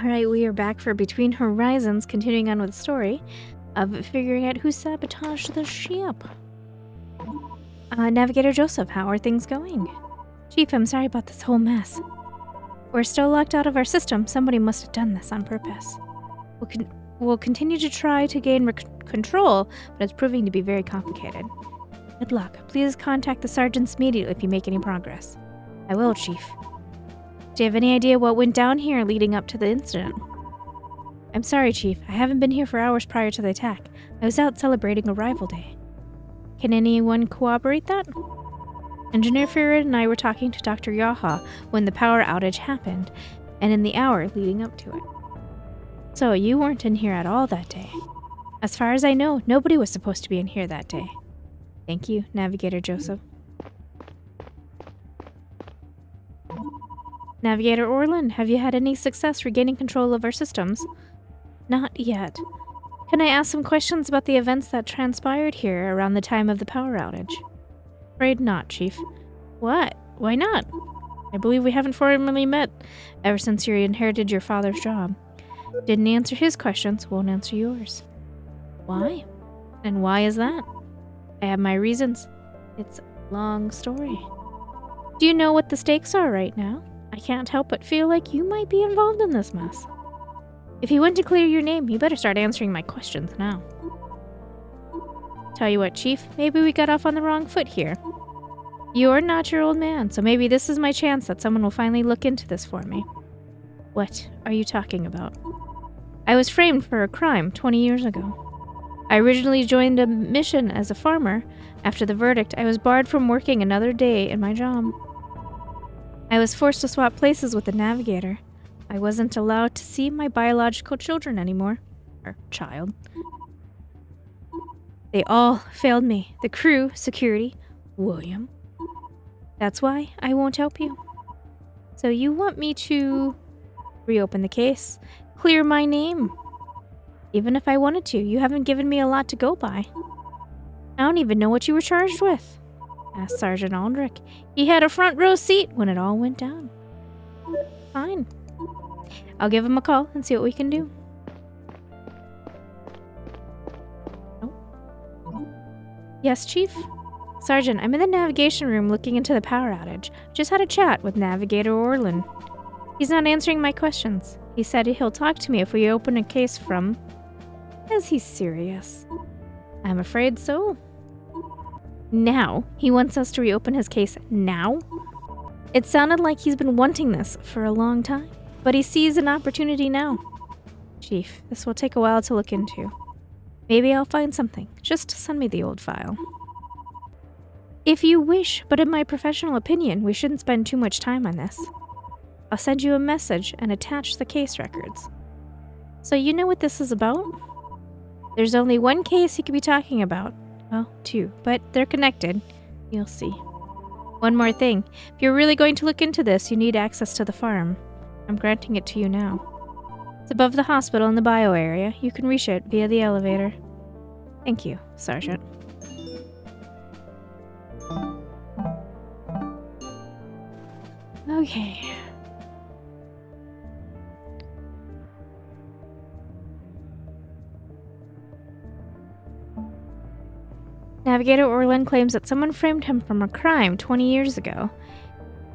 Alright, we are back for Between Horizons, continuing on with the story of figuring out who sabotaged the ship. Navigator Joseph, how are things going? Chief, I'm sorry about this whole mess. We're still locked out of our system. Somebody must have done this on purpose. We'll continue to try to gain control, but it's proving to be very complicated. Good luck. Please contact the sergeants immediately if you make any progress. I will, Chief. Do you have any idea what went down here leading up to the incident? I'm sorry, Chief. I haven't been here for hours prior to the attack. I was out celebrating Arrival Day. Can anyone corroborate that? Engineer Farad and I were talking to Dr. Yaha when the power outage happened, and in the hour leading up to it. So you weren't in here at all that day. As far as I know, nobody was supposed to be in here that day. Thank you, Navigator Joseph. Navigator Orlin, have you had any success regaining control of our systems? Not yet. Can I ask some questions about the events that transpired here around the time of the power outage? Afraid not, Chief. What? Why not? I believe we haven't formally met ever since you inherited your father's job. Didn't answer his questions, won't answer yours. Why? And why is that? I have my reasons. It's a long story. Do you know what the stakes are right now? I can't help but feel like you might be involved in this mess. If you want to clear your name, you better start answering my questions now. Tell you what, Chief, maybe we got off on the wrong foot here. You're not your old man, so maybe this is my chance that someone will finally look into this for me. What are you talking about? I was framed for a crime 20 years ago. I originally joined a mission as a farmer. After the verdict, I was barred from working another day in my job. I was forced to swap places with the navigator. I wasn't allowed to see my biological children anymore. Or child. They all failed me. The crew, security, William. That's why I won't help you. So you want me to reopen the case? Clear my name? Even if I wanted to, you haven't given me a lot to go by. I don't even know what you were charged with. Asked Sergeant Aldrich. He had a front row seat when it all went down. Fine. I'll give him a call and see what we can do. Oh. Yes, Chief? Sergeant, I'm in the navigation room looking into the power outage. Just had a chat with Navigator Orlin. He's not answering my questions. He said he'll talk to me if we open a case from... Is he serious? I'm afraid so. Now? He wants us to reopen his case now? It sounded like he's been wanting this for a long time, but he sees an opportunity now. Chief, this will take a while to look into. Maybe I'll find something. Just send me the old file. If you wish, but in my professional opinion, we shouldn't spend too much time on this. I'll send you a message and attach the case records. So you know what this is about? There's only one case you could be talking about. Well, two, but they're connected. You'll see. One more thing. If you're really going to look into this, you need access to the farm. I'm granting it to you now. It's above the hospital in the bio area. You can reach it via the elevator. Thank you, Sergeant. Okay. Navigator Orlin claims that someone framed him from a crime 20 years ago.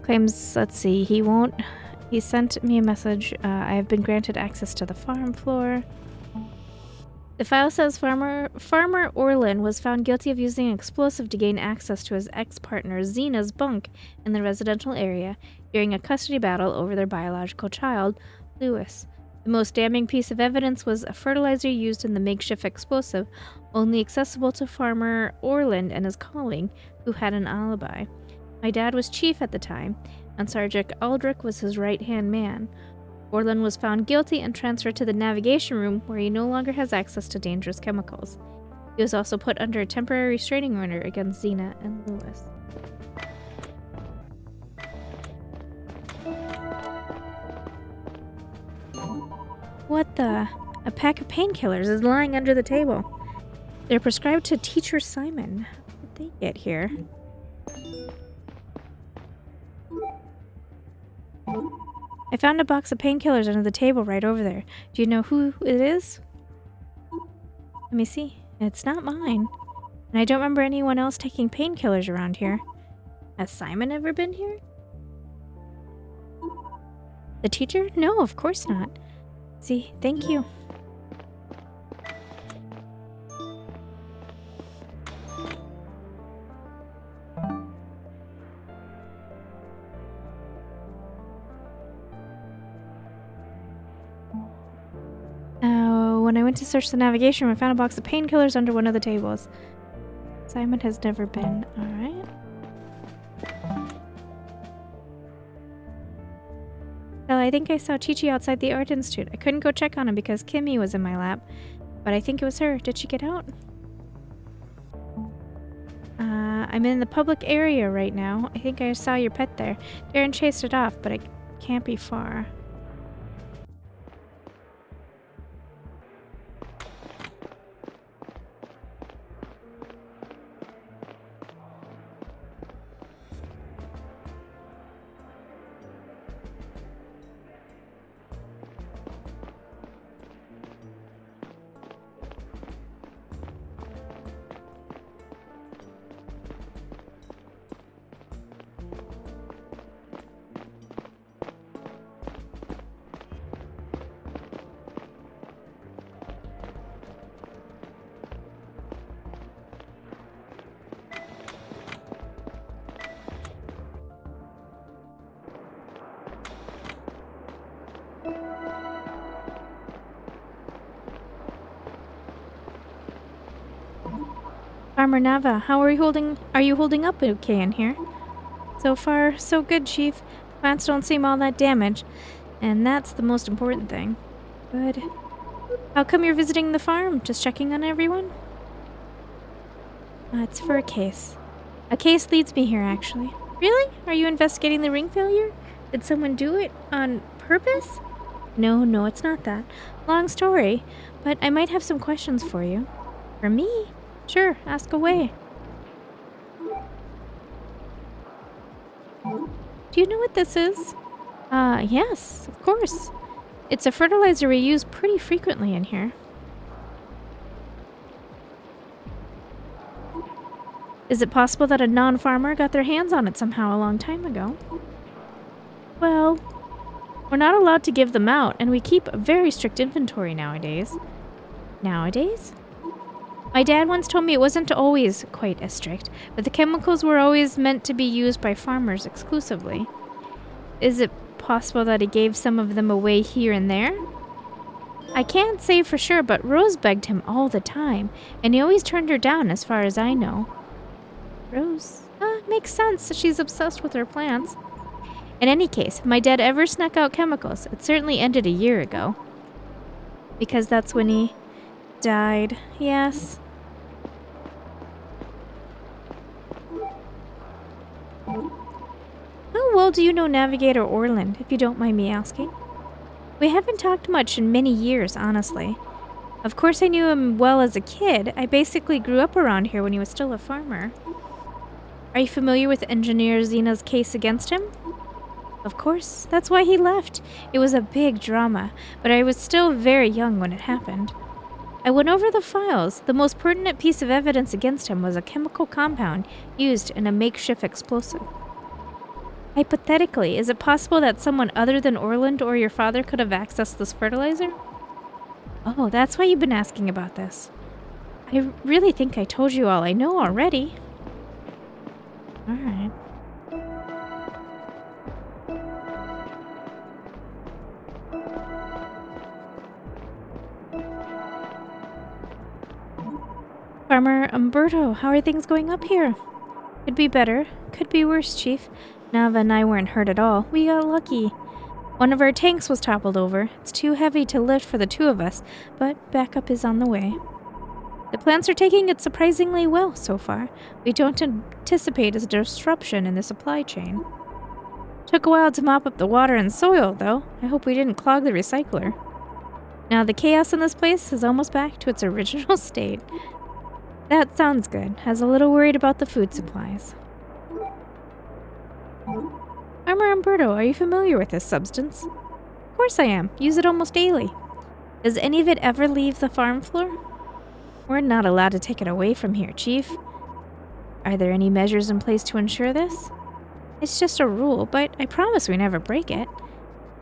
Claims, let's see, he sent me a message. I have been granted access to the farm floor. The file says Farmer Orlin was found guilty of using an explosive to gain access to his ex-partner Zena's bunk in the residential area during a custody battle over their biological child, Lewis. The most damning piece of evidence was a fertilizer used in the makeshift explosive, only accessible to Farmer Orland and his colleague, who had an alibi. My dad was chief at the time, and Sergeant Aldrich was his right-hand man. Orland was found guilty and transferred to the navigation room, where he no longer has access to dangerous chemicals. He was also put under a temporary restraining order against Zena and Lewis. What the? A pack of painkillers is lying under the table. They're prescribed to Teacher Simon. How did they get here? I found a box of painkillers under the table right over there. Do you know who it is? Let me see. It's not mine. And I don't remember anyone else taking painkillers around here. Has Simon ever been here? The teacher? No, of course not. See, thank you. When I went to search the navigation room, I found a box of painkillers under one of the tables. Simon has never been. Alright. Well, I think I saw Chi-Chi outside the Art Institute. I couldn't go check on him because Kimmy was in my lap. But I think it was her. Did she get out? I'm in the public area right now. I think I saw your pet there. Darren chased it off, but it can't be far. Farmer Nava, how are you holding up okay in here? So far, so good, Chief. Plants don't seem all that damaged, and that's the most important thing. Good. How come you're visiting the farm? Just checking on everyone? It's for a case. A case leads me here, actually. Really? Are you investigating the ring failure? Did someone do it on purpose? No, it's not that. Long story, but I might have some questions for you. For me? Sure, ask away. Do you know what this is? Yes, of course. It's a fertilizer we use pretty frequently in here. Is it possible that a non-farmer got their hands on it somehow a long time ago? Well, we're not allowed to give them out, and we keep a very strict inventory nowadays. Nowadays? My dad once told me it wasn't always quite as strict, but the chemicals were always meant to be used by farmers exclusively. Is it possible that he gave some of them away here and there? I can't say for sure, but Rose begged him all the time, and he always turned her down as far as I know. Rose? Makes sense. She's obsessed with her plants. In any case, if my dad ever snuck out chemicals, it certainly ended a year ago. Because that's when he died. Yes. How well do you know Navigator Orland, if you don't mind me asking? We haven't talked much in many years, honestly. Of course I knew him well as a kid. I basically grew up around here when he was still a farmer. Are you familiar with Engineer Zena's case against him? Of course. That's why he left. It was a big drama, but I was still very young when it happened. I went over the files. The most pertinent piece of evidence against him was a chemical compound used in a makeshift explosive. Hypothetically, is it possible that someone other than Orland or your father could have accessed this fertilizer? Oh, that's why you've been asking about this. I really think I told you all I know already. Alright. Farmer Umberto, how are things going up here? Could be better. Could be worse, Chief. Nava and I weren't hurt at all. We got lucky. One of our tanks was toppled over. It's too heavy to lift for the two of us, but backup is on the way. The plants are taking it surprisingly well so far. We don't anticipate a disruption in the supply chain. Took a while to mop up the water and soil, though. I hope we didn't clog the recycler. Now the chaos in this place is almost back to its original state. That sounds good. I was a little worried about the food supplies. Farmer Umberto, are you familiar with this substance? Of course I am. Use it almost daily. Does any of it ever leave the farm floor? We're not allowed to take it away from here, Chief. Are there any measures in place to ensure this? It's just a rule, but I promise we never break it.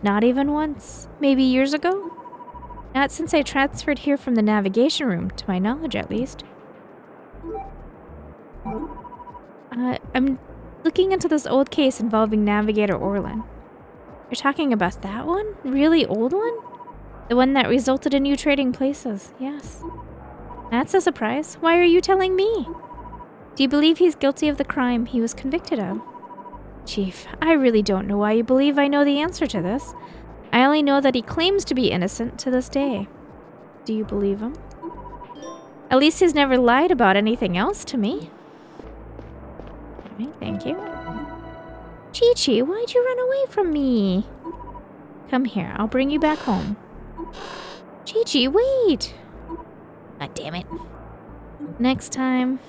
Not even once. Maybe years ago? Not since I transferred here from the navigation room, to my knowledge at least. I'm looking into this old case involving Navigator Orlin. You're talking about that one? Really old one? The one that resulted in you trading places, yes. That's a surprise. Why are you telling me? Do you believe he's guilty of the crime he was convicted of? Chief, I really don't know why you believe I know the answer to this. I only know that he claims to be innocent to this day. Do you believe him? At least he's never lied about anything else to me. Okay, thank you. Chi-Chi, why'd you run away from me? Come here, I'll bring you back home. Chi-Chi, wait! God damn it. Next time.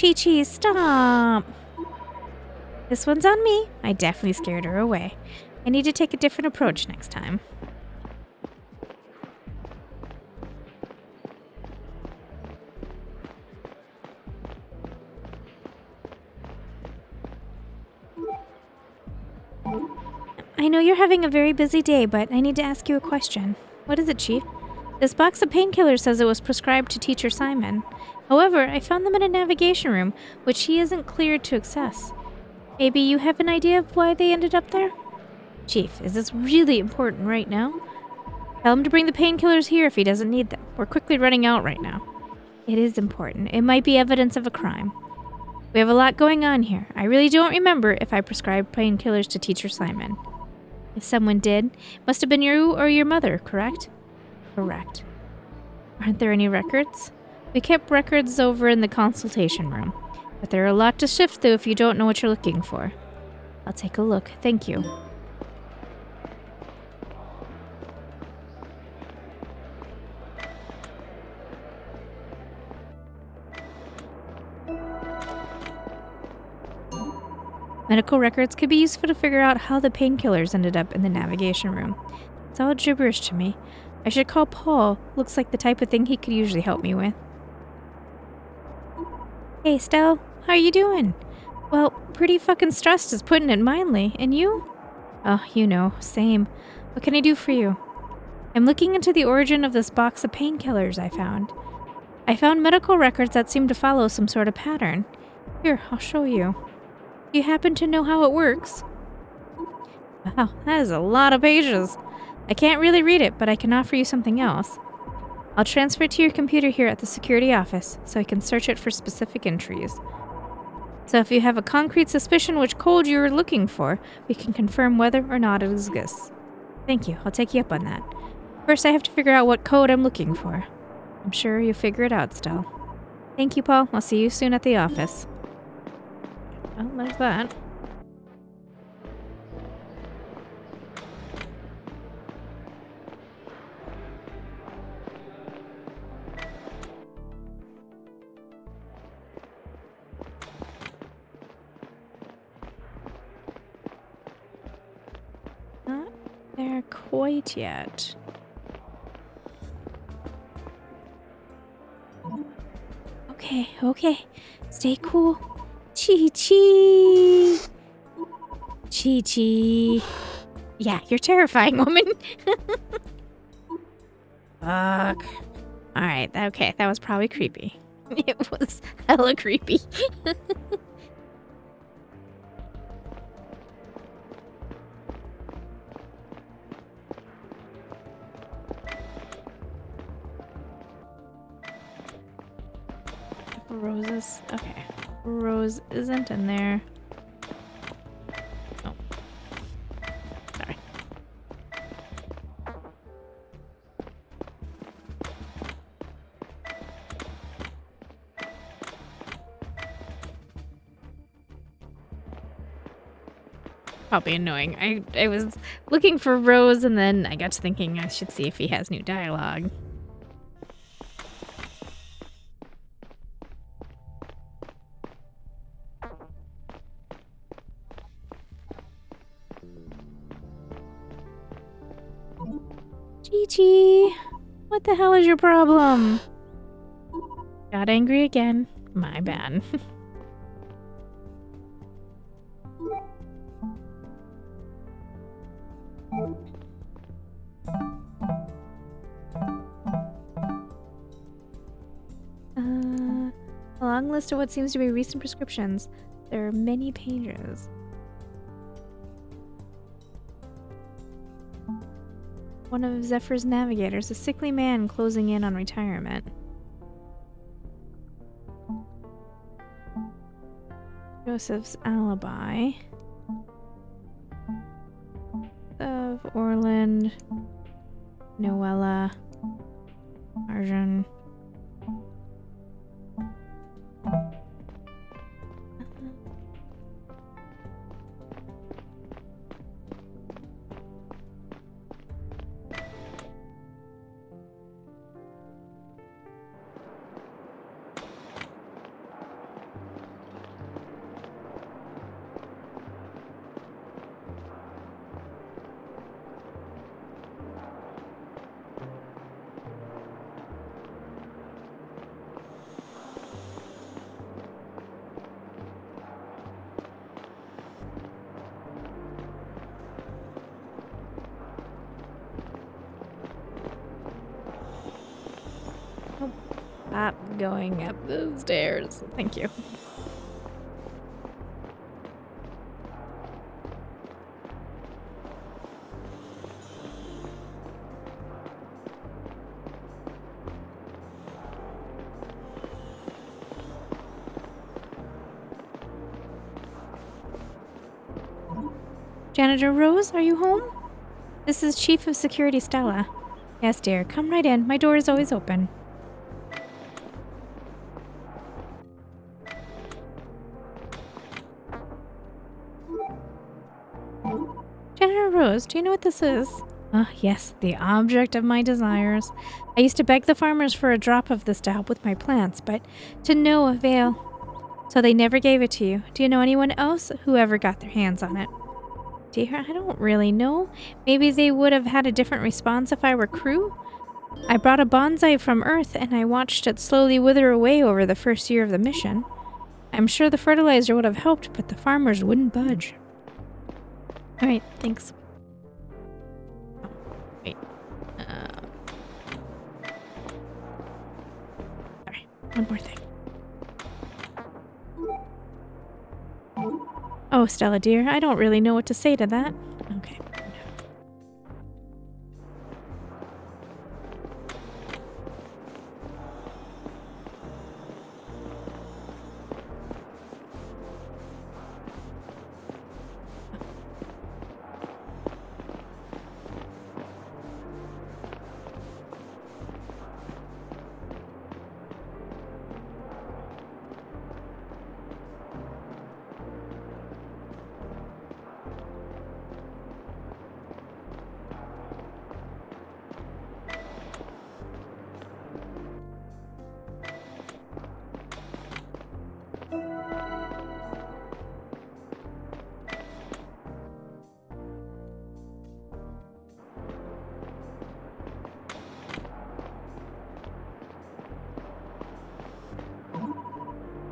Chi-Chi, stop! This one's on me. I definitely scared her away. I need to take a different approach next time. I know you're having a very busy day, but I need to ask you a question. What is it, Chief? This box of painkillers says it was prescribed to Teacher Simon. However, I found them in a navigation room, which he isn't cleared to access. Maybe you have an idea of why they ended up there? Chief, is this really important right now? Tell him to bring the painkillers here if he doesn't need them. We're quickly running out right now. It is important. It might be evidence of a crime. We have a lot going on here. I really don't remember if I prescribed painkillers to Teacher Simon. If someone did, it must have been you or your mother, correct? Correct. Aren't there any records? We kept records over in the consultation room, but there are a lot to sift through if you don't know what you're looking for. I'll take a look. Thank you. Medical records could be useful to figure out how the painkillers ended up in the navigation room. It's all gibberish to me. I should call Paul. Looks like the type of thing he could usually help me with. Hey, Stell. How are you doing? Well, pretty fucking stressed is putting it mildly. And you? Oh, you know, same. What can I do for you? I'm looking into the origin of this box of painkillers I found. I found medical records that seem to follow some sort of pattern. Here, I'll show you. Do you happen to know how it works? Wow, that is a lot of pages. I can't really read it, but I can offer you something else. I'll transfer it to your computer here at the security office, so I can search it for specific entries. So if you have a concrete suspicion which code you're looking for, we can confirm whether or not it exists. Thank you, I'll take you up on that. First, I have to figure out what code I'm looking for. I'm sure you'll figure it out, Stell. Thank you, Paul. I'll see you soon at the office. Well, there's that. Not there quite yet. Okay. Stay cool. Chi-Chi! Chi-Chi. Yeah, you're terrifying, woman. Fuck. Alright, okay, that was probably creepy. It was hella creepy. Roses. Okay. Rose isn't in there. Oh. Sorry. probably annoying. I was looking for Rose, and then I got to thinking I should see if he has new dialogue. Chi-Chi! What the hell is your problem? Got angry again. My bad. A long list of what seems to be recent prescriptions. There are many pages. One of Zephyr's navigators, a sickly man closing in on retirement. Joseph's alibi. Of Orland. Noella. Arjun. Stop going up the stairs. Thank you. Janitor Rose, are you home? This is Chief of Security Stella. Yes, dear. Come right in. My door is always open. Janitor Rose, do you know what this is? Ah, yes, the object of my desires. I used to beg the farmers for a drop of this to help with my plants, but to no avail. So they never gave it to you. Do you know anyone else who ever got their hands on it? Dear, I don't really know. Maybe they would have had a different response if I were crew? I brought a bonsai from Earth, and I watched it slowly wither away over the first year of the mission. I'm sure the fertilizer would have helped, but the farmers wouldn't budge. Alright, thanks. Oh, wait. Sorry, one more thing. Oh, Stella dear, I don't really know what to say to that. Okay.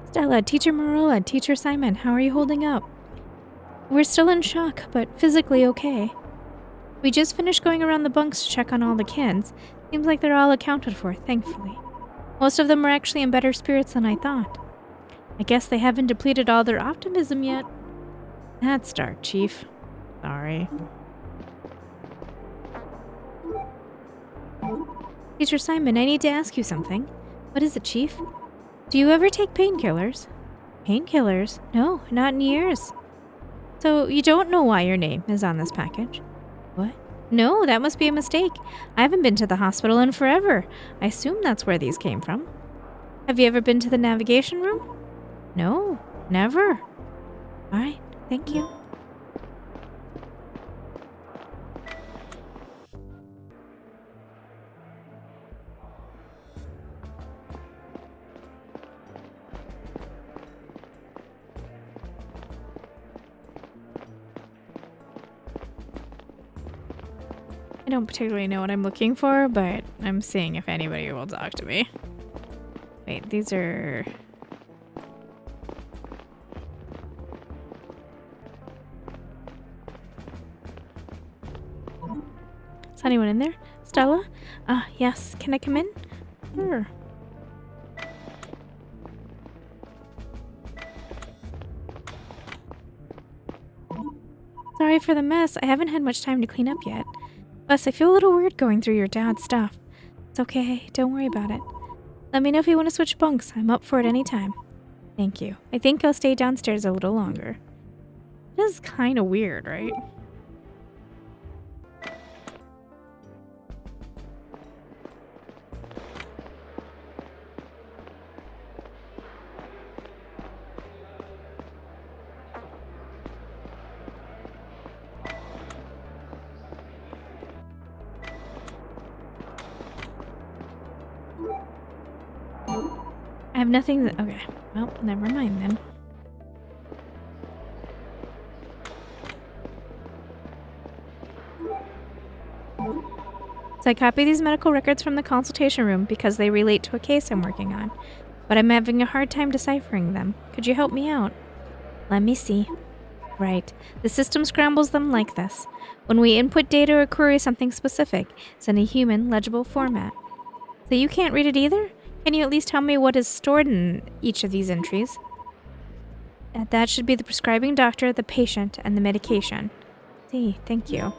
Stella, Teacher Marola, Teacher Simon, how are you holding up? We're still in shock, but physically okay. We just finished going around the bunks to check on all the kids. Seems like they're all accounted for, thankfully. Most of them are actually in better spirits than I thought. I guess they haven't depleted all their optimism yet. That's dark, Chief. Sorry. Teacher Simon, I need to ask you something. What is it, Chief? Do you ever take painkillers? Painkillers? No, not in years. So you don't know why your name is on this package? What? No, that must be a mistake. I haven't been to the hospital in forever. I assume that's where these came from. Have you ever been to the navigation room? No, never. Alright, thank you. I don't particularly know what I'm looking for, but I'm seeing if anybody will talk to me. Wait, these are... Is anyone in there? Stella? Yes. Can I come in? Sure. Sorry for the mess. I haven't had much time to clean up yet. Plus, I feel a little weird going through your dad's stuff. It's okay. Don't worry about it. Let me know if you want to switch bunks. I'm up for it any time. Thank you. I think I'll stay downstairs a little longer. This is kind of weird, right? I have nothing that... Okay. Well, never mind then. So I copy these medical records from the consultation room because they relate to a case I'm working on. But I'm having a hard time deciphering them. Could you help me out? Let me see. Right. The system scrambles them like this. When we input data or query something specific, it's in a human, legible format. So you can't read it either? Can you at least tell me what is stored in each of these entries? That should be the prescribing doctor, the patient, and the medication. See, thank you.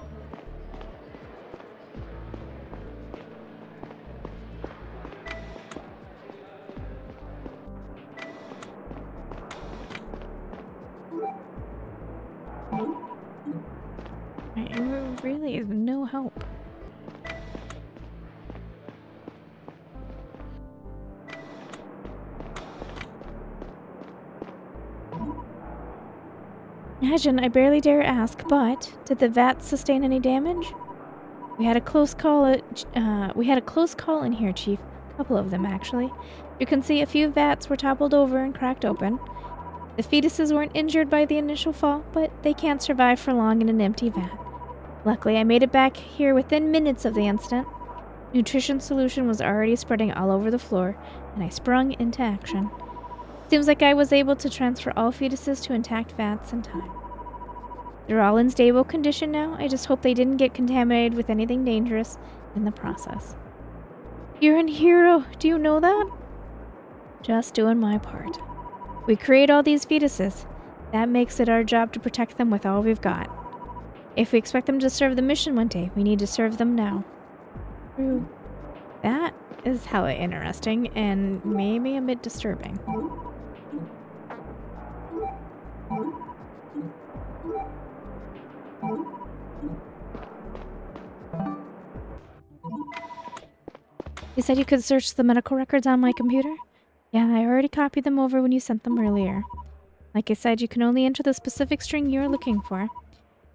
I really have no help. Imagine, I barely dare ask, but did the vat sustain any damage? We had a close call in here, Chief. A couple of them, actually. You can see a few vats were toppled over and cracked open. The fetuses weren't injured by the initial fall, but they can't survive for long in an empty vat. Luckily, I made it back here within minutes of the incident. Nutrition solution was already spreading all over the floor, and I sprung into action. Seems like I was able to transfer all fetuses to intact vats in time. They're all in stable condition now. I just hope they didn't get contaminated with anything dangerous in the process. You're a hero. Do you know that? Just doing my part. We create all these fetuses. That makes it our job to protect them with all we've got. If we expect them to serve the mission one day, we need to serve them now. True. That is hella interesting and maybe a bit disturbing. You said you could search the medical records on my computer? Yeah, I already copied them over when you sent them earlier. Like I said, you can only enter the specific string you are looking for.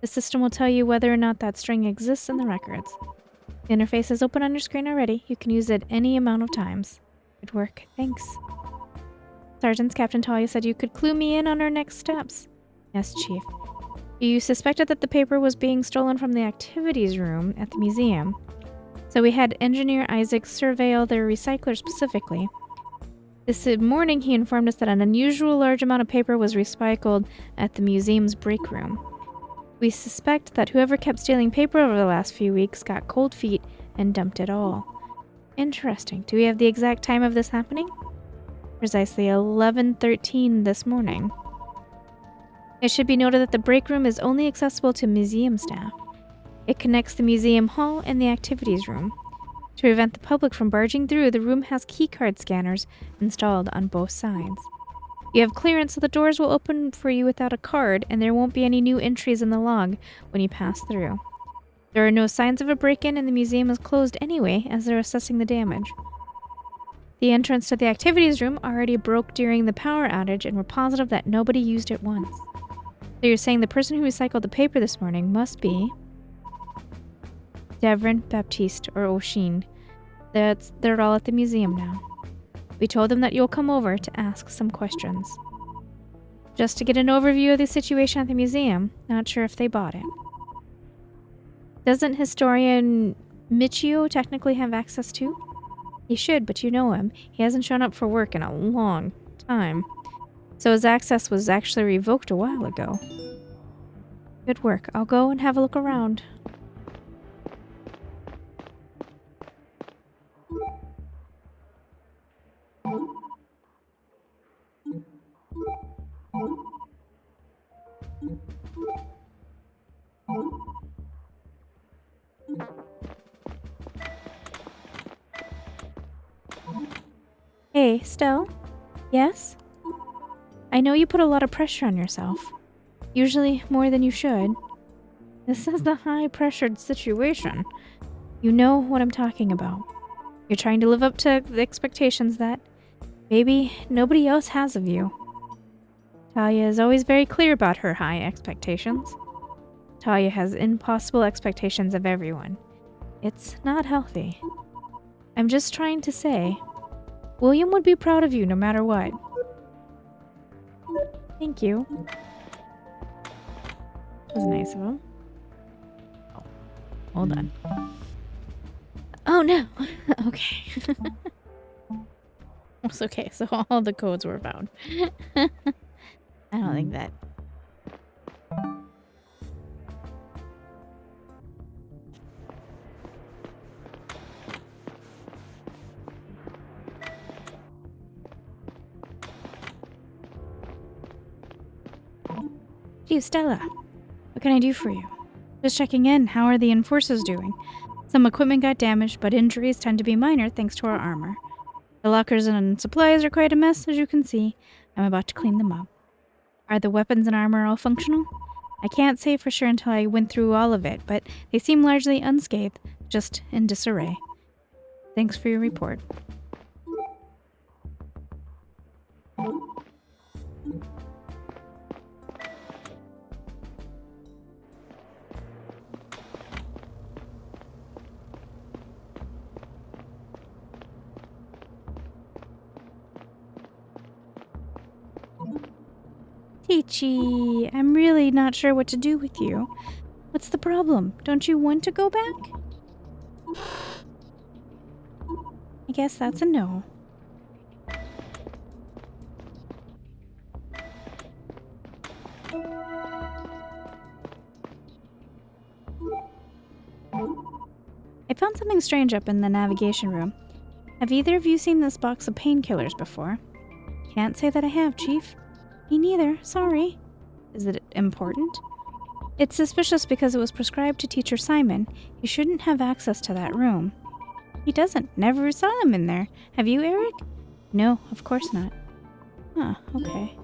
The system will tell you whether or not that string exists in the records. The interface is open on your screen already. You can use it any amount of times. Good work. Thanks. Sergeants, Captain Talia said you could clue me in on our next steps. Yes, Chief. You suspected that the paper was being stolen from the activities room at the museum. So we had Engineer Isaac surveil their recycler specifically. This morning he informed us that an unusual large amount of paper was recycled at the museum's break room. We suspect that whoever kept stealing paper over the last few weeks got cold feet and dumped it all. Interesting. Do we have the exact time of this happening? Precisely 11:13 this morning. It should be noted that the break room is only accessible to museum staff. It connects the museum hall and the activities room. To prevent the public from barging through, the room has keycard scanners installed on both sides. You have clearance so the doors will open for you without a card, and there won't be any new entries in the log when you pass through. There are no signs of a break-in, and the museum is closed anyway, as they're assessing the damage. The entrance to the activities room already broke during the power outage, and we're positive that nobody used it once. So you're saying the person who recycled the paper this morning must be Devrin, Baptiste, or Oshin. They're all at the museum now. We told them that you'll come over to ask some questions. Just to get an overview of the situation at the museum, not sure if they bought it. Doesn't historian Michio technically have access to? He should, but you know him. He hasn't shown up for work in a long time. So his access was actually revoked a while ago. Good work. I'll go and have a look around. Hey, Stell? Yes? I know you put a lot of pressure on yourself. Usually more than you should. This is a high-pressured situation. You know what I'm talking about. You're trying to live up to the expectations that maybe nobody else has of you. Talia is always very clear about her high expectations. Talia has impossible expectations of everyone. It's not healthy. I'm just trying to say, William would be proud of you no matter what. Thank you. That was nice of him. Oh, hold on. Oh no! Okay. It's okay, so all the codes were found. I don't think that... Gee, Stella. What can I do for you? Just checking in. How are the enforcers doing? Some equipment got damaged, but injuries tend to be minor thanks to our armor. The lockers and supplies are quite a mess, as you can see. I'm about to clean them up. Are the weapons and armor all functional? I can't say for sure until I went through all of it, but they seem largely unscathed, just in disarray. Thanks for your report. Teachy, I'm really not sure what to do with you. What's the problem? Don't you want to go back? I guess that's a no. I found something strange up in the navigation room. Have either of you seen this box of painkillers before? Can't say that I have, Chief. Me neither, sorry. Is it important? It's suspicious because it was prescribed to Teacher Simon. He shouldn't have access to that room. He doesn't. Never saw him in there. Have you, Eric? No, of course not. Huh, okay.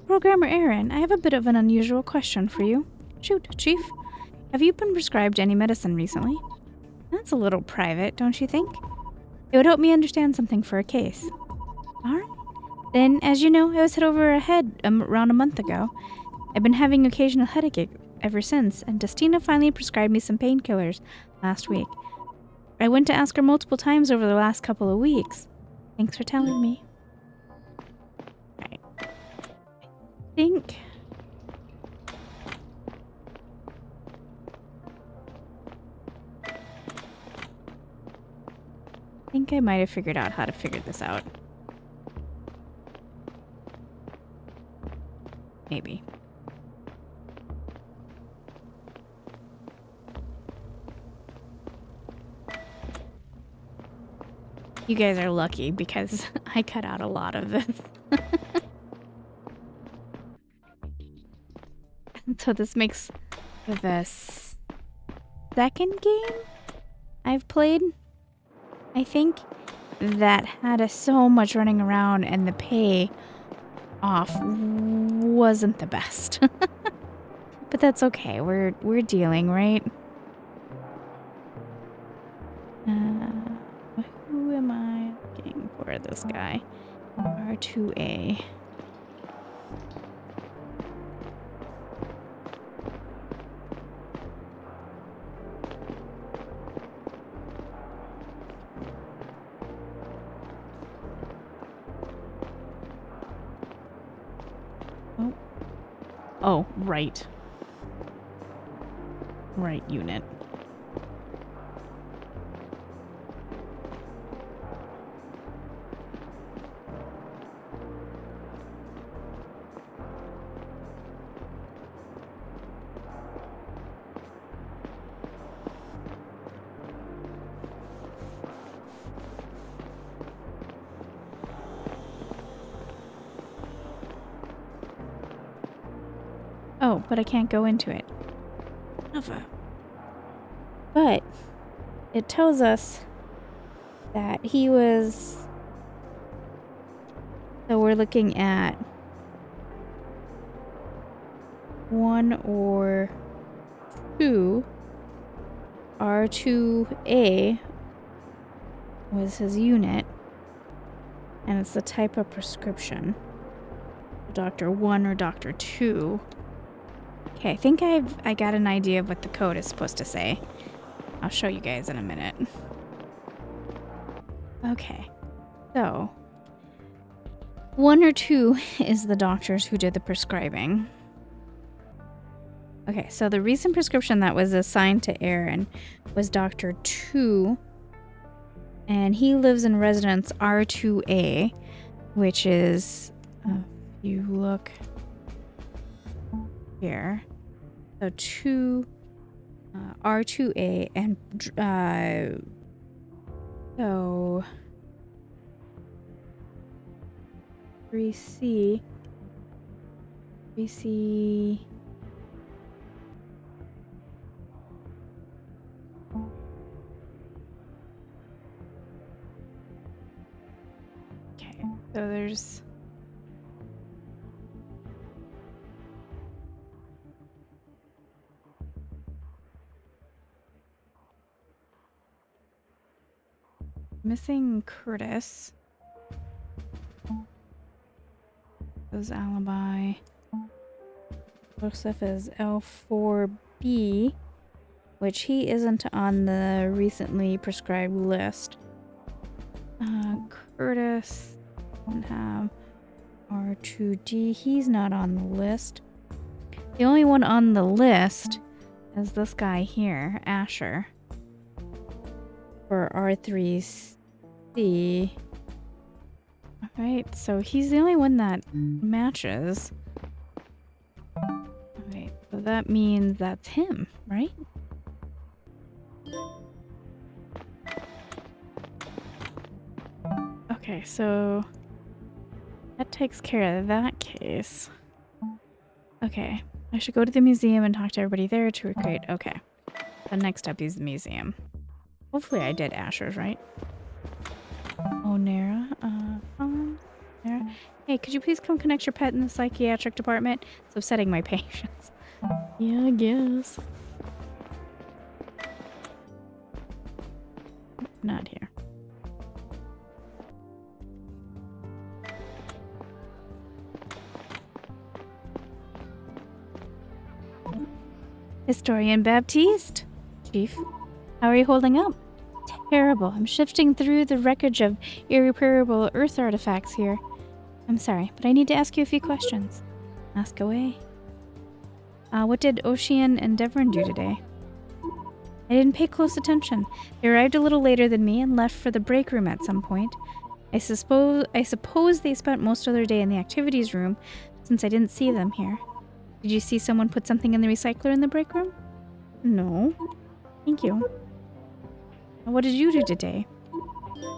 Programmer Aaron, I have a bit of an unusual question for you. Shoot, Chief. Have you been prescribed any medicine recently? That's a little private, don't you think? It would help me understand something for a case. Alright. Then, as you know, I was hit over a head around a month ago. I've been having occasional headache ever since, and Destina finally prescribed me some painkillers last week. I went to ask her multiple times over the last couple of weeks. Thanks for telling me. I think I might have figured out how to figure this out. Maybe. You guys are lucky because I cut out a lot of this. So this makes the second game I've played, I think, that had us so much running around and the pay off wasn't the best. But that's okay. We're dealing, right? Who am I looking for? This guy. R2A. Oh, right. Right unit. Oh, but I can't go into it. But it tells us that he was... So we're looking at 1 or 2. R2A was his unit. And it's the type of prescription. Doctor 1 or Doctor 2. Okay, I think I got an idea of what the code is supposed to say. I'll show you guys in a minute. Okay, so 1 or 2 is the doctors who did the prescribing. Okay, so the recent prescription that was assigned to Aaron was Doctor 2, and he lives in residence R2A, which is, if you look here, so 2, R2A, and so 3C. Okay, so there's missing Curtis. His alibi. Joseph is L4B, which he isn't on the recently prescribed list. Curtis doesn't have R2D. He's not on the list. The only one on the list is this guy here, Asher, for R3C. Alright, so he's the only one that matches. Alright, so that means that's him, right? Okay, so that takes care of that case. Okay, I should go to the museum and talk to everybody there to recruit. Okay, the next up is the museum. Hopefully I did Asher's, right? Oh, Nara. Nara. Hey, could you please come connect your pet in the psychiatric department? It's upsetting my patients. Yeah, I guess. Not here. Historian Baptiste. Chief, how are you holding up? Terrible. I'm shifting through the wreckage of irreparable Earth artifacts here. I'm sorry, but I need to ask you a few questions. Ask away. What did Ocean and Devon do today? I didn't pay close attention. They arrived a little later than me and left for the break room at some point. I suppose they spent most of their day in the activities room, since I didn't see them here. Did you see someone put something in the recycler in the break room? No. Thank you. What did you do today?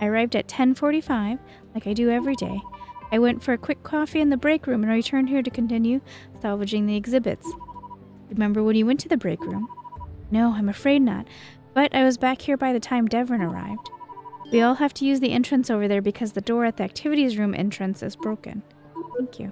I arrived at 10:45, like I do every day. I went for a quick coffee in the break room and returned here to continue salvaging the exhibits. Remember when you went to the break room? No, I'm afraid not. But I was back here by the time Devon arrived. We all have to use the entrance over there because the door at the activities room entrance is broken. Thank you.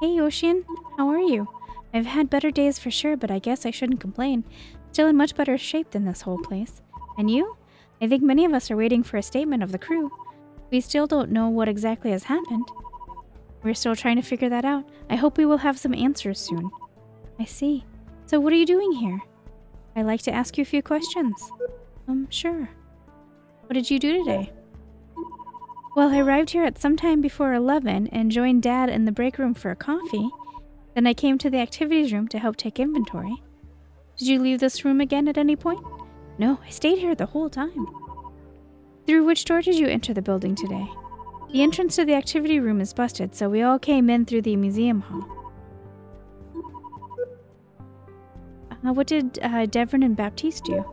Hey, Ocean. How are you? I've had better days for sure, but I guess I shouldn't complain. Still in much better shape than this whole place. And you? I think many of us are waiting for a statement of the crew. We still don't know what exactly has happened. We're still trying to figure that out. I hope we will have some answers soon. I see. So what are you doing here? I'd like to ask you a few questions. Sure. What did you do today? Well, I arrived here at some time before 11 and joined Dad in the break room for a coffee. Then I came to the activities room to help take inventory. Did you leave this room again at any point? No, I stayed here the whole time. Through which door did you enter the building today? The entrance to the activity room is busted, so we all came in through the museum hall. What did Devon and Baptiste do?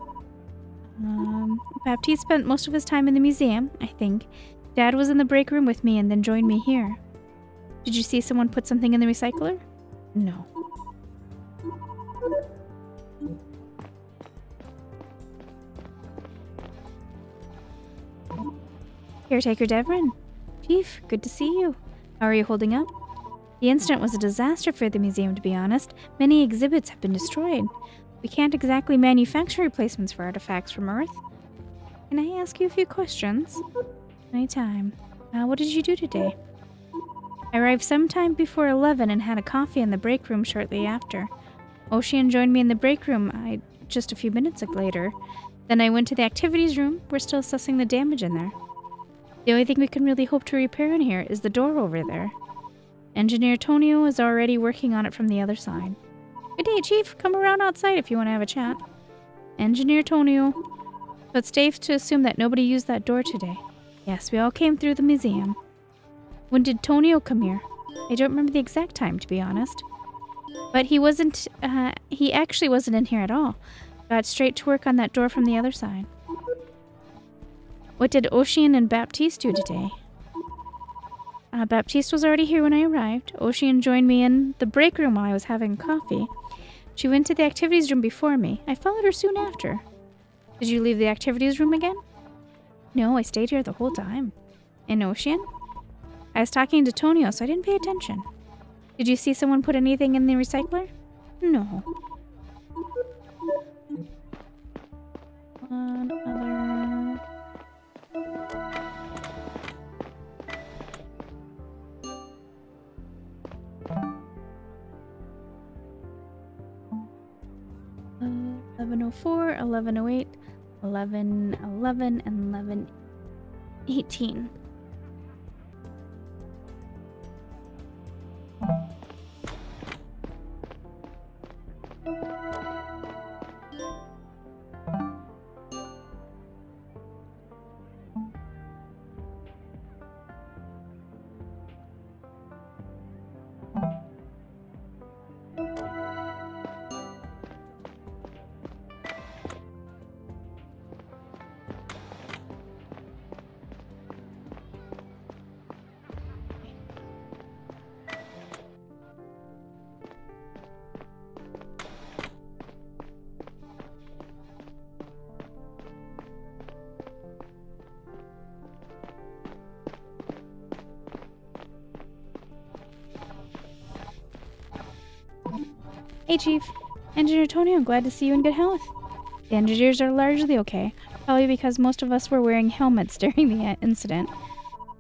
Baptiste spent most of his time in the museum, I think. Dad was in the break room with me and then joined me here. Did you see someone put something in the recycler? No. Caretaker Devon. Chief, good to see you. How are you holding up? The incident was a disaster for the museum, to be honest. Many exhibits have been destroyed. We can't exactly manufacture replacements for artifacts from Earth. Can I ask you a few questions? Anytime. What did you do today? I arrived sometime before 11 and had a coffee in the break room shortly after. Ocean joined me in the break room just a few minutes later. Then I went to the activities room. We're still assessing the damage in there. The only thing we can really hope to repair in here is the door over there. Engineer Tonio is already working on it from the other side. Good day, Chief. Come around outside if you want to have a chat. Engineer Tonio. So it's safe to assume that nobody used that door today. Yes, we all came through the museum. When did Tonio come here? I don't remember the exact time, to be honest. But he actually wasn't in here at all. Got straight to work on that door from the other side. What did Ocean and Baptiste do today? Baptiste was already here when I arrived. Ocean joined me in the break room while I was having coffee. She went to the activities room before me. I followed her soon after. Did you leave the activities room again? No, I stayed here the whole time. And Ocean? I was talking to Tonio, so I didn't pay attention. Did you see someone put anything in the recycler? No. One other... 1104, 1108, 1111, and 1118. Hey, Chief. Engineer Tony, I'm glad to see you in good health. The engineers are largely okay, probably because most of us were wearing helmets during the incident.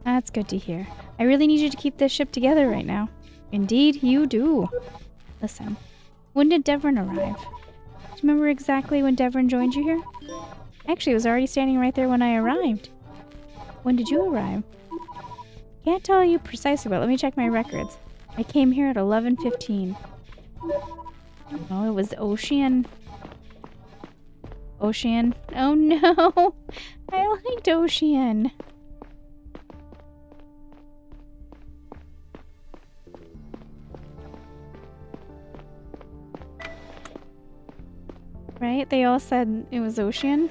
That's good to hear. I really need you to keep this ship together right now. Indeed, you do. Listen, when did Devon arrive? Do you remember exactly when Devon joined you here? Actually, it was already standing right there when I arrived. When did you arrive? Can't tell you precisely, but let me check my records. I came here at 11:15. Oh, it was Ocean. Ocean. Oh no! I liked Ocean. Right? They all said it was Ocean.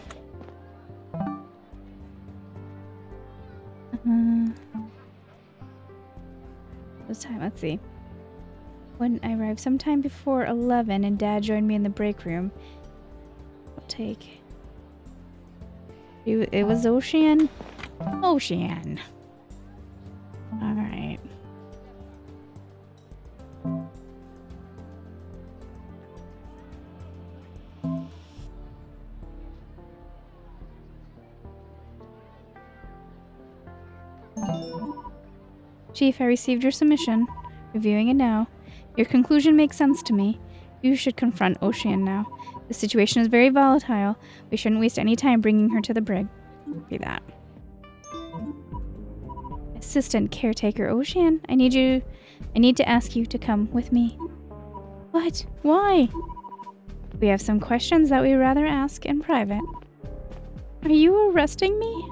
This time, let's see. When I arrived sometime before 11 and Dad joined me in the break room. I'll take... It was Ocean? Ocean. Alright. Chief, I received your submission. Reviewing it now. Your conclusion makes sense to me. You should confront Ocean now. The situation is very volatile. We shouldn't waste any time bringing her to the brig. Be that. Assistant Caretaker Ocean, I need to ask you to come with me. What? Why? We have some questions that we'd rather ask in private. Are you arresting me?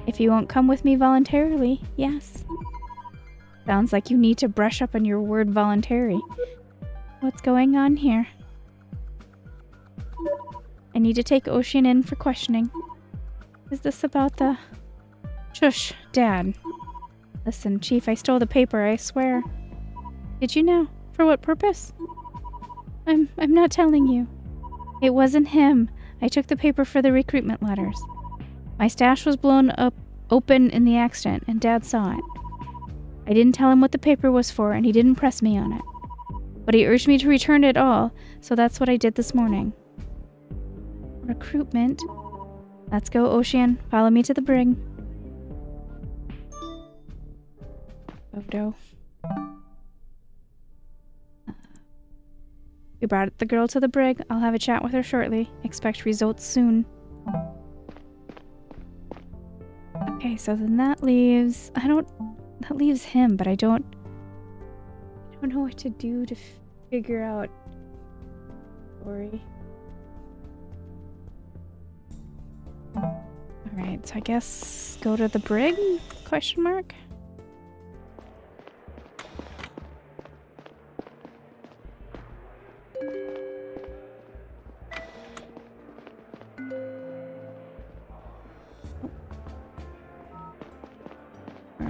If you won't come with me voluntarily, yes. Sounds like you need to brush up on your word voluntary. What's going on here? I need to take Ocean in for questioning. Is this about the... Shush, Dad. Listen, Chief, I stole the paper, I swear. Did you know? For what purpose? I'm not telling you. It wasn't him. I took the paper for the recruitment letters. My stash was blown up open in the accident, and Dad saw it. I didn't tell him what the paper was for, and he didn't press me on it. But he urged me to return it all, so that's what I did this morning. Recruitment? Let's go, Ocean. Follow me to the brig. Photo. We brought the girl to the brig. I'll have a chat with her shortly. Expect results soon. Okay, so then that leaves... That leaves him, but I don't know what to do to figure out... Story. Alright, so I guess go to the brig? Question mark?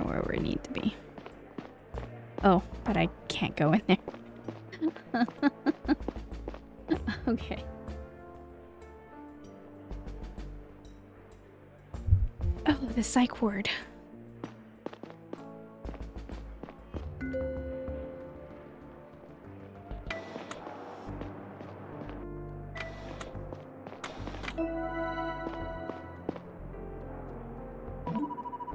Where we need to be. Oh, but I can't go in there. Okay. Oh, the psych ward.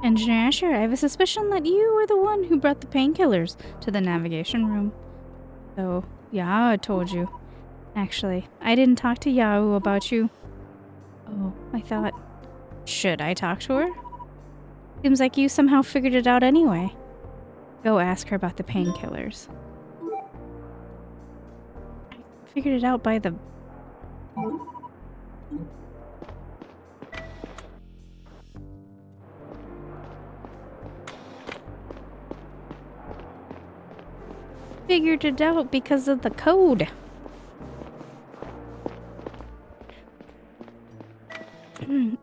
Engineer Asher, I have a suspicion that you were the one who brought the painkillers to the navigation room. So, Yao told you. Actually, I didn't talk to Yao about you. Oh, I thought... Should I talk to her? Seems like you somehow figured it out anyway. Go ask her about the painkillers. I figured it out by the... Figured it out because of the code.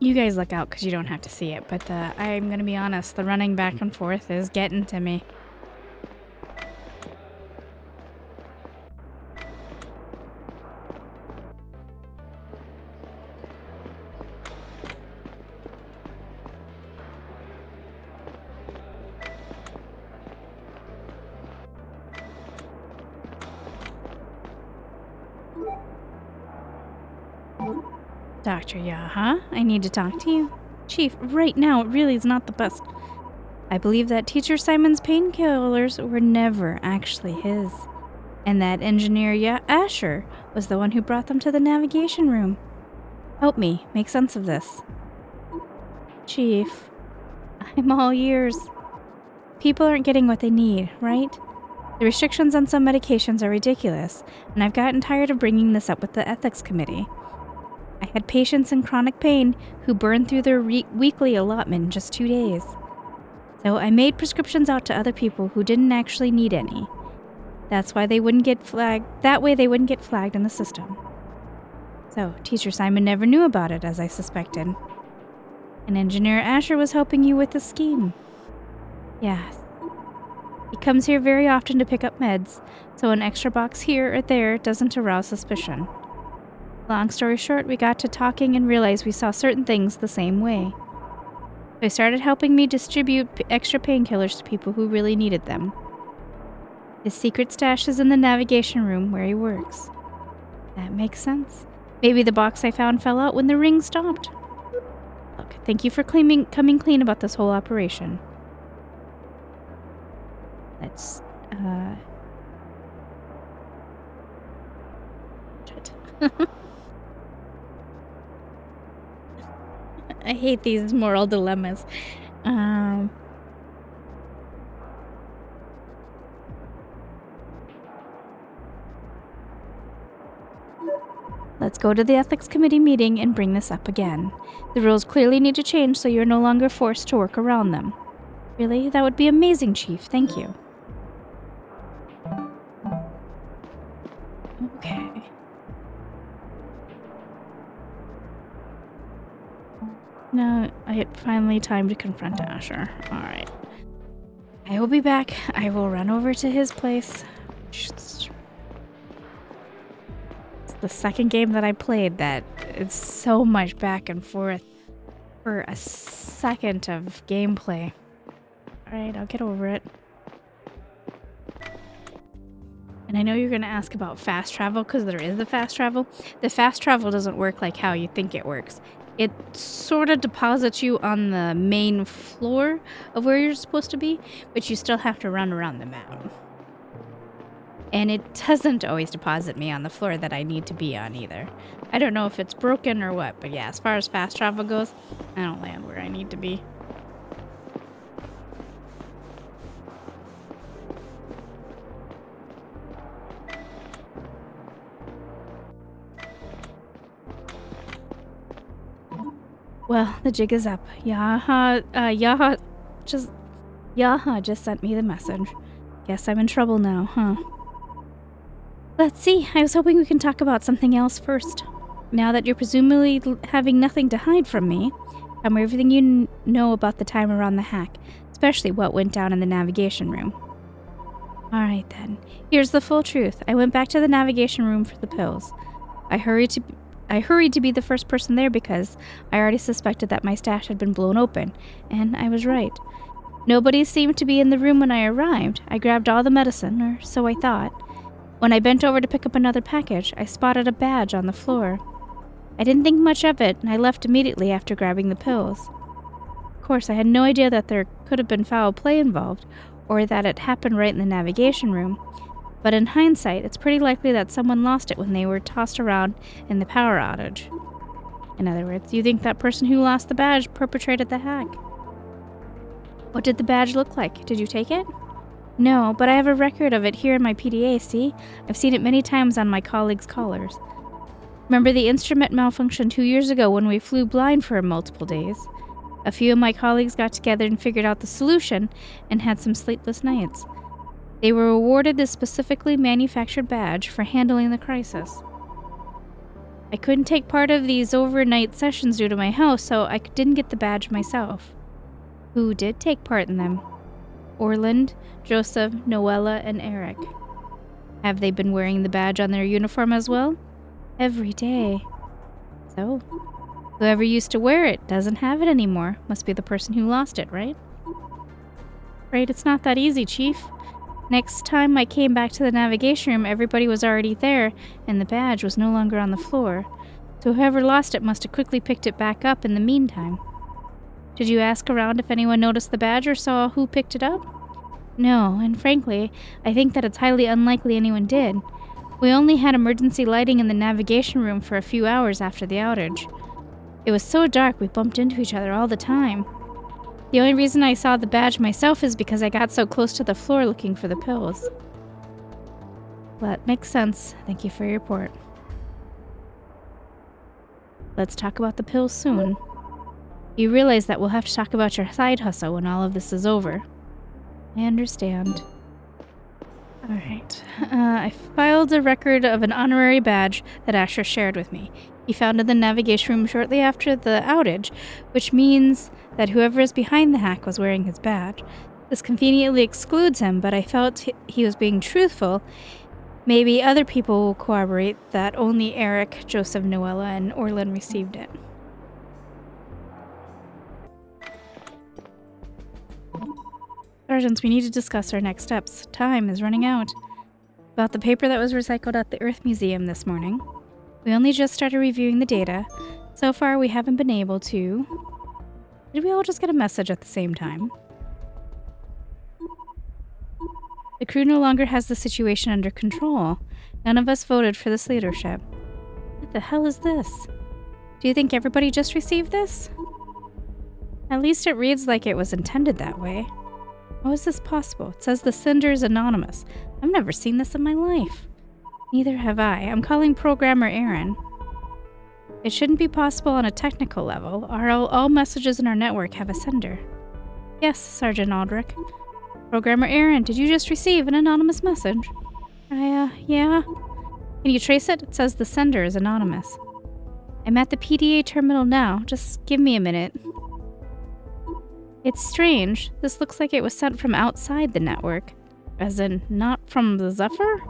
You guys look out because you don't have to see it, but I'm gonna be honest, the running back and forth is getting to me. Doctor, yeah, huh? I need to talk to you. Chief, right now, it really is not the best. I believe that Teacher Simon's painkillers were never actually his. And that Engineer Asher was the one who brought them to the navigation room. Help me make sense of this. Chief, I'm all ears. People aren't getting what they need, right? The restrictions on some medications are ridiculous, and I've gotten tired of bringing this up with the ethics committee. I had patients in chronic pain who burned through their weekly allotment in just 2 days. So I made prescriptions out to other people who didn't actually need any. That's why they wouldn't get flagged. That way they wouldn't get flagged in the system. So Teacher Simon never knew about it, as I suspected. And Engineer Asher was helping you with the scheme. Yes. He comes here very often to pick up meds, so an extra box here or there doesn't arouse suspicion. Long story short, we got to talking and realized we saw certain things the same way. So he started helping me distribute extra painkillers to people who really needed them. His secret stash is in the navigation room where he works. That makes sense. Maybe the box I found fell out when the ring stopped. Look, thank you for coming clean about this whole operation. Let's, shit. I hate these moral dilemmas. Let's go to the ethics committee meeting and bring this up again. The rules clearly need to change so you're no longer forced to work around them. Really? That would be amazing, Chief. Thank you. Okay. Now, finally time to confront Asher. Alright. I will be back. I will run over to his place. It's the second game that I played that it's so much back and forth for a second of gameplay. Alright, I'll get over it. And I know you're going to ask about fast travel because there is the fast travel. The fast travel doesn't work like how you think it works. It sort of deposits you on the main floor of where you're supposed to be, but you still have to run around the map. And it doesn't always deposit me on the floor that I need to be on either. I don't know if it's broken or what, but yeah, as far as fast travel goes, I don't land where I need to be. Well, the jig is up. Yaha just sent me the message. Guess I'm in trouble now, huh? Let's see. I was hoping we can talk about something else first. Now that you're presumably having nothing to hide from me, tell me everything you know about the time around the hack, especially what went down in the navigation room. Alright then. Here's the full truth. I went back to the navigation room for the pills. I hurried to be the first person there because I already suspected that my stash had been blown open, and I was right. Nobody seemed to be in the room when I arrived. I grabbed all the medicine, or so I thought. When I bent over to pick up another package, I spotted a badge on the floor. I didn't think much of it, and I left immediately after grabbing the pills. Of course, I had no idea that there could have been foul play involved, or that it happened right in the navigation room. But in hindsight, it's pretty likely that someone lost it when they were tossed around in the power outage. In other words, you think that person who lost the badge perpetrated the hack. What did the badge look like? Did you take it? No, but I have a record of it here in my PDA, see? I've seen it many times on my colleagues' collars. Remember the instrument malfunction 2 years ago when we flew blind for multiple days? A few of my colleagues got together and figured out the solution and had some sleepless nights. They were awarded this specifically manufactured badge for handling the crisis. I couldn't take part of these overnight sessions due to my health, so I didn't get the badge myself. Who did take part in them? Orland, Joseph, Noella, and Eric. Have they been wearing the badge on their uniform as well? Every day. So, whoever used to wear it doesn't have it anymore. Must be the person who lost it, right? Right, it's not that easy, Chief. Next time I came back to the navigation room, everybody was already there, and the badge was no longer on the floor. So whoever lost it must have quickly picked it back up in the meantime. Did you ask around if anyone noticed the badge or saw who picked it up? No, and frankly, I think that it's highly unlikely anyone did. We only had emergency lighting in the navigation room for a few hours after the outage. It was so dark we bumped into each other all the time. The only reason I saw the badge myself is because I got so close to the floor looking for the pills. That makes sense. Thank you for your report. Let's talk about the pills soon. You realize that we'll have to talk about your side hustle when all of this is over. I understand. Alright. I filed a record of an honorary badge that Asher shared with me. He found in the navigation room shortly after the outage, which means that whoever is behind the hack was wearing his badge. This conveniently excludes him, but I felt he was being truthful. Maybe other people will corroborate that only Eric, Joseph, Noella, and Orlin received it. Sergeants, we need to discuss our next steps. Time is running out. About the paper that was recycled at the Earth Museum this morning. We only just started reviewing the data. So far, we haven't been able to... Did we all just get a message at the same time? The crew no longer has the situation under control. None of us voted for this leadership. What the hell is this? Do you think everybody just received this? At least it reads like it was intended that way. How is this possible? It says the sender is anonymous. I've never seen this in my life. Neither have I. I'm calling Programmer Aaron. It shouldn't be possible on a technical level. All messages in our network have a sender. Yes, Sergeant Aldrich. Programmer Aaron, did you just receive an anonymous message? Yeah. Can you trace it? It says the sender is anonymous. I'm at the PDA terminal now. Just give me a minute. It's strange. This looks like it was sent from outside the network. As in, not from the Zephyr?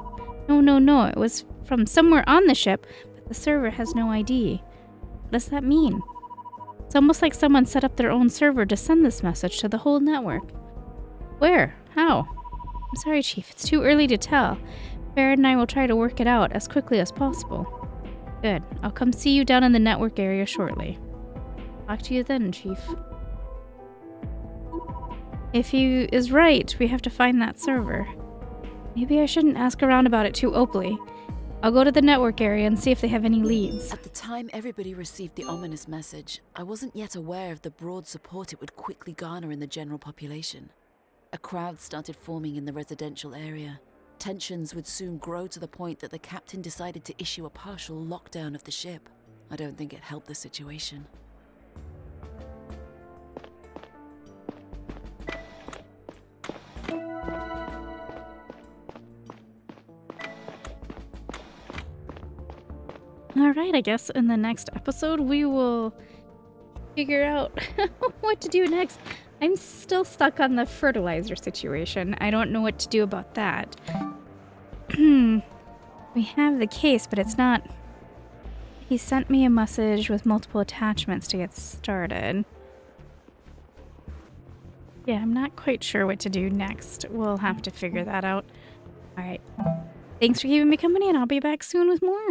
No. It was from somewhere on the ship, but the server has no ID. What does that mean? It's almost like someone set up their own server to send this message to the whole network. Where? How? I'm sorry, Chief. It's too early to tell. Barrett and I will try to work it out as quickly as possible. Good. I'll come see you down in the network area shortly. Talk to you then, Chief. If he is right, we have to find that server. Maybe I shouldn't ask around about it too openly. I'll go to the network area and see if they have any leads. At the time everybody received the ominous message, I wasn't yet aware of the broad support it would quickly garner in the general population. A crowd started forming in the residential area. Tensions would soon grow to the point that the captain decided to issue a partial lockdown of the ship. I don't think it helped the situation. Alright, I guess in the next episode we will figure out what to do next. I'm still stuck on the fertilizer situation. I don't know what to do about that. We have the case, but it's not... He sent me a message with multiple attachments to get started. Yeah, I'm not quite sure what to do next. We'll have to figure that out. Alright. Thanks for keeping me company, and I'll be back soon with more.